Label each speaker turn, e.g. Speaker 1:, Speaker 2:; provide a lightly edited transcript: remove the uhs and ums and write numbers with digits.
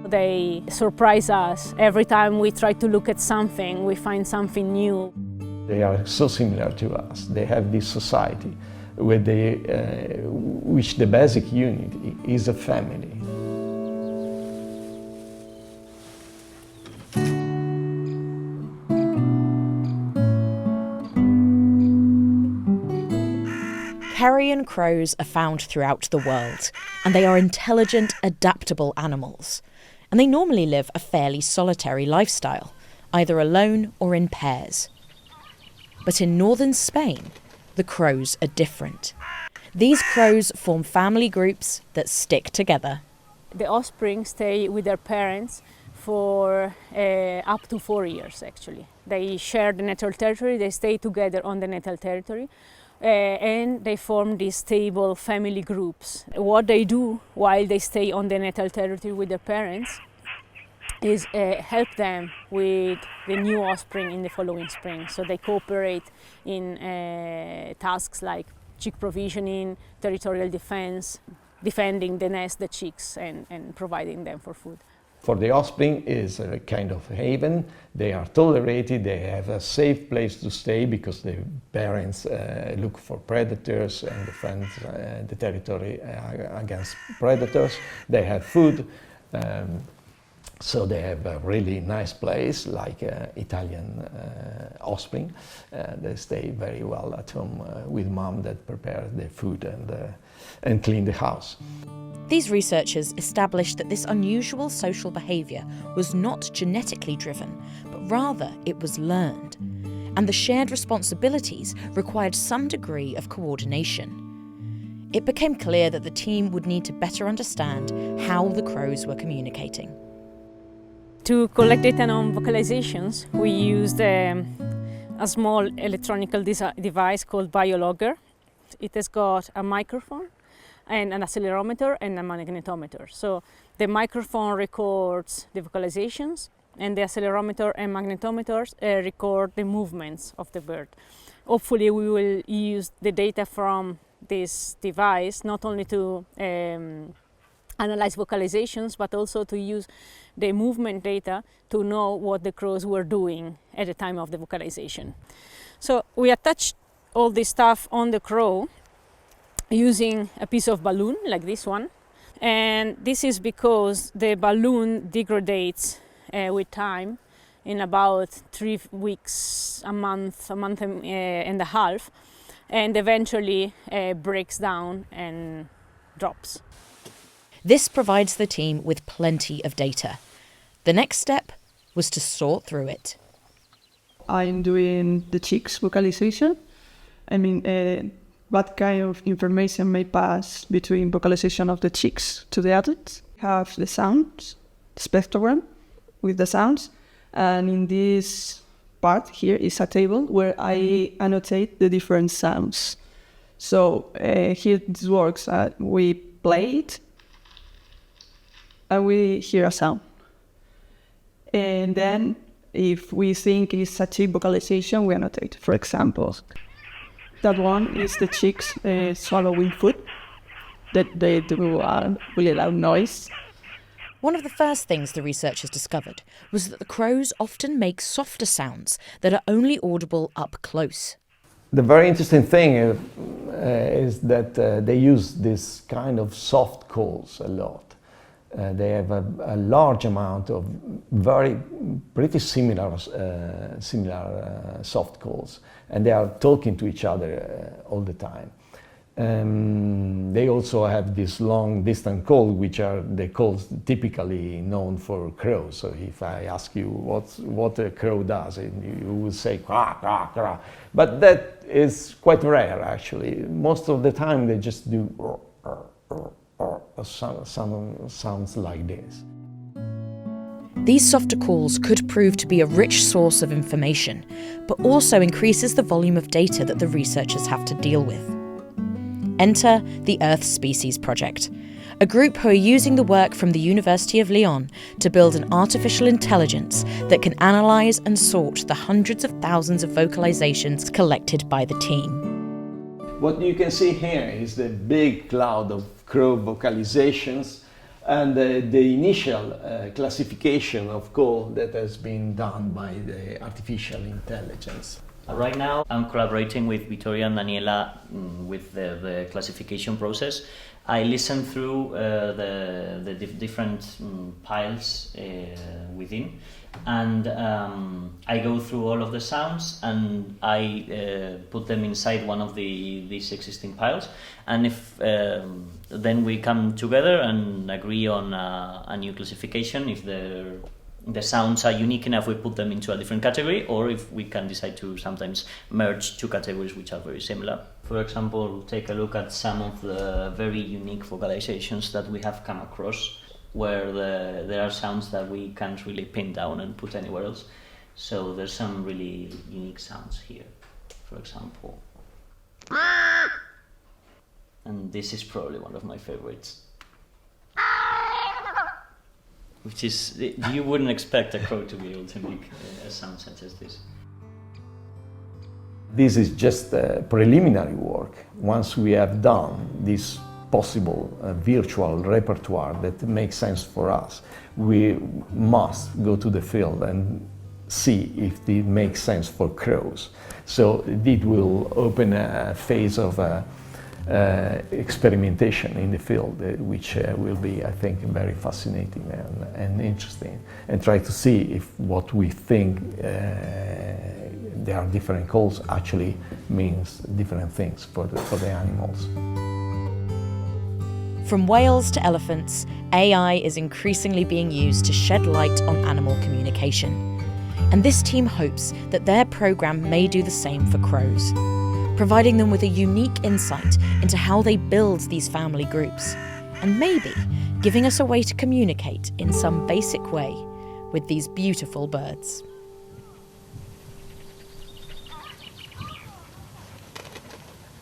Speaker 1: They surprise us. Every time we try to look at something, we find something new.
Speaker 2: They are so similar to us. They have this society where which the basic unit is a family.
Speaker 3: Carrion crows are found throughout the world, and they are intelligent, adaptable animals. And they normally live a fairly solitary lifestyle, either alone or in pairs. But in northern Spain, the crows are different. These crows form family groups that stick together.
Speaker 1: The offspring stay with their parents for up to 4 years, actually. They share the natal territory, they stay together on the natal territory. And they form these stable family groups. What they do while they stay on the natal territory with their parents is help them with the new offspring in the following spring. So they cooperate in tasks like chick provisioning, territorial defense, defending the nest, the chicks, and providing them for food.
Speaker 2: For the offspring is a kind of haven. They are tolerated, they have a safe place to stay because the parents look for predators and defend the territory against predators. They have food, so they have a really nice place like Italian offspring. They stay very well at home with mom that prepares the food and clean the house.
Speaker 3: These researchers established that this unusual social behaviour was not genetically driven, but rather it was learned. And the shared responsibilities required some degree of coordination. It became clear that the team would need to better understand how the crows were communicating.
Speaker 1: To collect data on vocalizations, we used a small electronic device called BioLogger. It has got a microphone and an accelerometer and a magnetometer. So the microphone records the vocalizations and the accelerometer and magnetometers record the movements of the bird. Hopefully we will use the data from this device not only to analyze vocalizations, but also to use the movement data to know what the crows were doing at the time of the vocalization. So we attached all this stuff on the crow using a piece of balloon like this one, and this is because the balloon degrades with time in about 3 weeks, a month and a half, and eventually breaks down and drops.
Speaker 3: This provides the team with plenty of data. The next step was to sort through it.
Speaker 4: I'm doing the chicks vocalization. I mean, what kind of information may pass between vocalization of the chicks to the adults? Have the sounds, the spectrogram with the sounds, and in this part here is a table where I annotate the different sounds. So here this works. We play it, and we hear a sound. And then if we think it's a chick vocalization, we annotate. For example, that one is the chicks swallowing food, that they do a really loud noise.
Speaker 3: One of the first things the researchers discovered was that the crows often make softer sounds that are only audible up close.
Speaker 2: The very interesting thing is that they use this kind of soft calls a lot. They have a large amount of pretty similar soft calls, and they are talking to each other all the time. They also have this long distant call, which are the calls typically known for crows. So if I ask you what a crow does, you will say quack, quack, quack. But that is quite rare, actually. Most of the time they just do sounds like this.
Speaker 3: These softer calls could prove to be a rich source of information, but also increases the volume of data that the researchers have to deal with. Enter the Earth Species Project, a group who are using the work from the University of Lyon to build an artificial intelligence that can analyse and sort the hundreds of thousands of vocalizations collected by the team.
Speaker 2: What you can see here is the big cloud of crow vocalizations and the initial classification of call that has been done by the artificial intelligence.
Speaker 5: Right now, I'm collaborating with Victoria and Daniela with the classification process. I listen through the different piles within, and I go through all of the sounds, and I put them inside one of these existing piles. And if then we come together and agree on a new classification. If the sounds are unique enough, we put them into a different category, or if we can decide to sometimes merge two categories which are very similar. For example, take a look at some of the very unique vocalizations that we have come across, where there are sounds that we can't really pin down and put anywhere else. So there's some really unique sounds here, for example. And this is probably one of my favorites. Which is, you wouldn't expect a crow to be able to make a sound such as this.
Speaker 2: This is just preliminary work. Once we have done this possible virtual repertoire that makes sense for us, we must go to the field and see if it makes sense for crows. So it will open a phase of experimentation in the field, which will be, I think, very fascinating and interesting, and try to see if what we think there are different calls actually means different things for the animals.
Speaker 3: From whales to elephants, AI is increasingly being used to shed light on animal communication. And this team hopes that their programme may do the same for crows, providing them with a unique insight into how they build these family groups, and maybe giving us a way to communicate in some basic way with these beautiful birds.